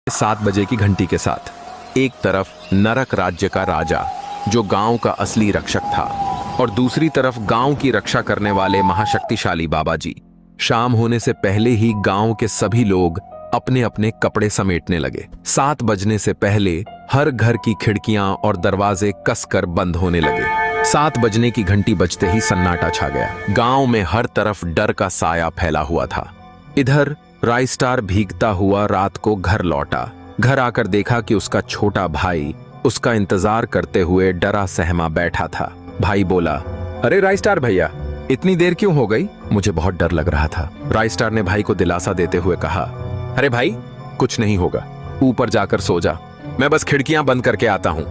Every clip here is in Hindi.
7 बजे की घंटी के साथ एक तरफ नरक राज्य का राजा जो गांव का असली रक्षक था और दूसरी तरफ गांव की रक्षा करने वाले महाशक्तिशाली बाबा जी। शाम होने से पहले ही गांव के सभी लोग अपने अपने कपड़े समेटने लगे। 7 बजने से पहले हर घर की खिड़कियां और दरवाजे कसकर बंद होने लगे। 7 बजने की घंटी बजते ही सन्नाटा छा गया। गांव में हर तरफ डर का साया फैला हुआ था। इधर राइस्टार भीगता हुआ रात को घर लौटा। घर आकर देखा कि उसका छोटा भाई उसका इंतजार करते हुए डरा सहमा बैठा था। भाई बोला, अरे राइस्टार भैया, इतनी देर क्यों हो गई? मुझे बहुत डर लग रहा था। राइस्टार ने भाई को दिलासा देते हुए कहा, अरे भाई, कुछ नहीं होगा, ऊपर जाकर सो जा, मैं बस खिड़कियां बंद करके आता हूं।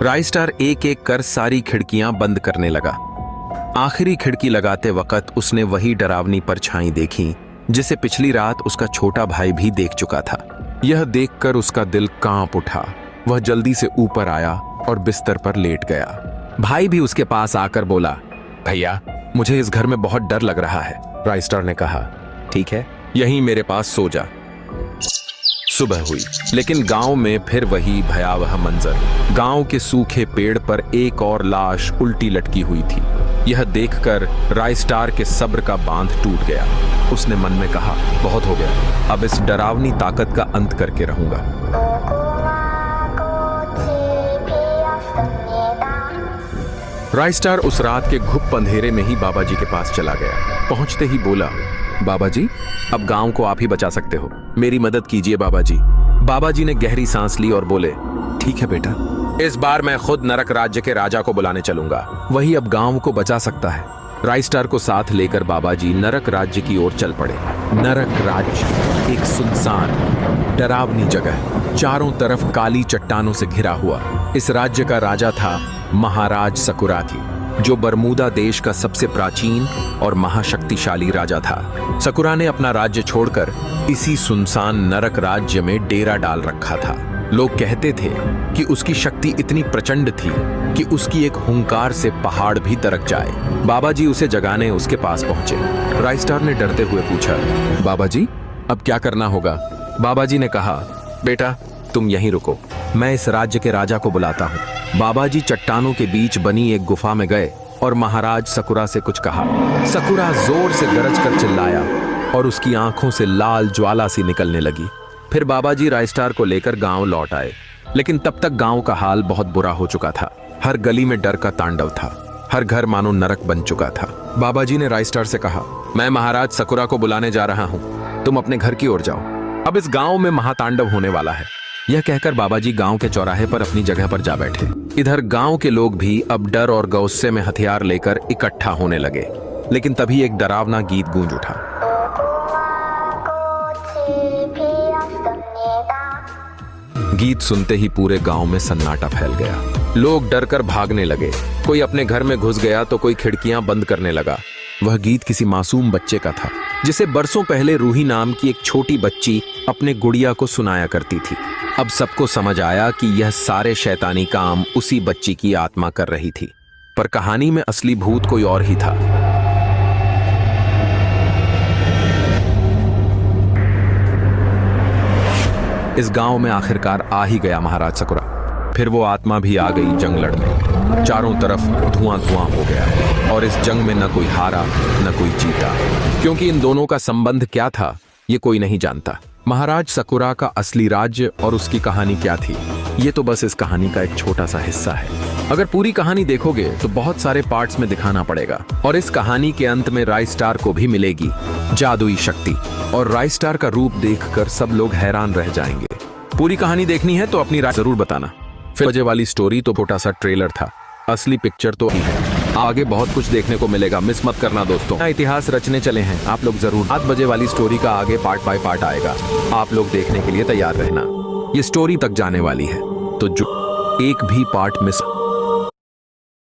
राइस्टार एक एक कर सारी खिड़कियां बंद करने लगा। आखिरी खिड़की लगाते वक्त उसने वही डरावनी परछाई देखी जिसे पिछली रात उसका छोटा भाई भी देख चुका था। यह देखकर उसका दिल कांप उठा। वह जल्दी से ऊपर आया और बिस्तर पर लेट गया। भाई भी उसके पास आकर बोला, भैया, मुझे इस घर में बहुत डर लग रहा है। राइस्टार ने कहा, ठीक है, यहीं मेरे पास सो जा। सुबह हुई, लेकिन गांव में फिर वही भयावह मंजर। गांव के सूखे पेड़ पर एक और लाश उल्टी लटकी हुई थी। यह देखकर राइस्टार के सब्र का बांध टूट गया। उसने मन में कहा, बहुत हो गया, अब इस डरावनी ताकत का अंत करके रहूंगा। राइस्टार उस रात के घुप अंधेरे में ही बाबा जी के पास चला गया। पहुंचते ही बोला, बाबा जी, अब गांव को आप ही बचा सकते हो, मेरी मदद कीजिए बाबा जी। बाबा जी ने गहरी सांस ली और बोले, ठीक है बेटा, इस बार मैं खुद नरक राज्य के राजा को बुलाने चलूंगा, वही अब गांव को बचा सकता है। राइस्टार को साथ लेकर बाबा जी नरक राज्य की ओर चल पड़े। नरक राज्य एक सुनसान डरावनी जगह, चारों तरफ काली चट्टानों से घिरा हुआ। इस राज्य का राजा था महाराज सकुराथी, जो बरमूदा देश का सबसे प्राचीन और महाशक्तिशाली राजा था। सकुरा ने अपना राज्य छोड़कर इसी सुनसान नरक राज्य में डेरा डाल रखा था। लोग कहते थे कि उसकी शक्ति इतनी प्रचंड थी कि उसकी एक हुंकार से पहाड़ भी दरक जाए। बाबा जी उसे जगाने उसके पास पहुंचे। राइस्टार ने डरते हुए पूछा, बाबा जी, अब क्या करना होगा? बाबा जी ने कहा, बेटा, तुम यहीं रुको, मैं इस राज्य के राजा को बुलाता हूँ। बाबा जी चट्टानों के बीच बनी एक गुफा में गए और महाराज सकुरा से कुछ कहा। सकुरा जोर से गरज कर चिल्लाया और उसकी आंखों से लाल ज्वाला सी निकलने लगी। फिर बाबा जी राइस्टार को लेकर गांव लौट आए, लेकिन तब तक गांव का हाल बहुत बुरा हो चुका था। हर गली में डर का तांडव था, हर घर मानो नरक बन चुका था। बाबा जी ने राइस्टार से कहा, मैं महाराज सकुरा को बुलाने जा रहा हूँ, तुम अपने घर की ओर जाओ, अब इस गांव में महातांडव होने वाला है। यह कहकर बाबा जी गांव के चौराहे पर अपनी जगह पर जा बैठे। इधर गांव के लोग भी अब डर और गौस्से में हथियार लेकर इकट्ठा होने लगे। लेकिन तभी एक डरावना गीत गूंज उठा। गीत सुनते ही पूरे गांव में सन्नाटा फैल गया। लोग डर कर भागने लगे। कोई अपने घर में घुस गया तो कोई खिड़कियां बंद करने लगा। वह गीत किसी मासूम बच्चे का था, जिसे बरसों पहले रूही नाम की एक छोटी बच्ची अपने गुड़िया को सुनाया करती थी। अब सबको समझ आया कि यह सारे शैतानी काम उसी बच्ची की आत्मा कर रही थी, पर कहानी में असली भूत कोई और ही था। इस गांव में आखिरकार आ ही गया महाराज सकुरा। फिर वो आत्मा भी आ गई जंग लड़ने। चारों तरफ धुआं धुआं हो गया और इस जंग में न कोई हारा न कोई जीता, क्योंकि इन दोनों का संबंध क्या था ये कोई नहीं जानता। महाराज सकुरा का असली राज्य और उसकी कहानी क्या थी, ये तो बस इस कहानी का एक छोटा सा हिस्सा है। अगर पूरी कहानी देखोगे तो बहुत सारे पार्ट्स में दिखाना पड़ेगा, और इस कहानी के अंत में राइस्टार को भी मिलेगी जादुई शक्ति, और राइस्टार का रूप देखकर सब लोग हैरान रह जाएंगे। पूरी कहानी देखनी है तो अपनी राय जरूर बताना। फिर वजह वाली स्टोरी तो छोटा सा ट्रेलर था, असली पिक्चर तो है। आगे बहुत कुछ देखने को मिलेगा, मिस मत करना दोस्तों। इतिहास रचने चले हैं आप लोग जरूर। 7 बजे वाली स्टोरी का आगे पार्ट बाय पार्ट आएगा, आप लोग देखने के लिए तैयार रहना। ये स्टोरी तक जाने वाली है, तो जो एक भी पार्ट मिस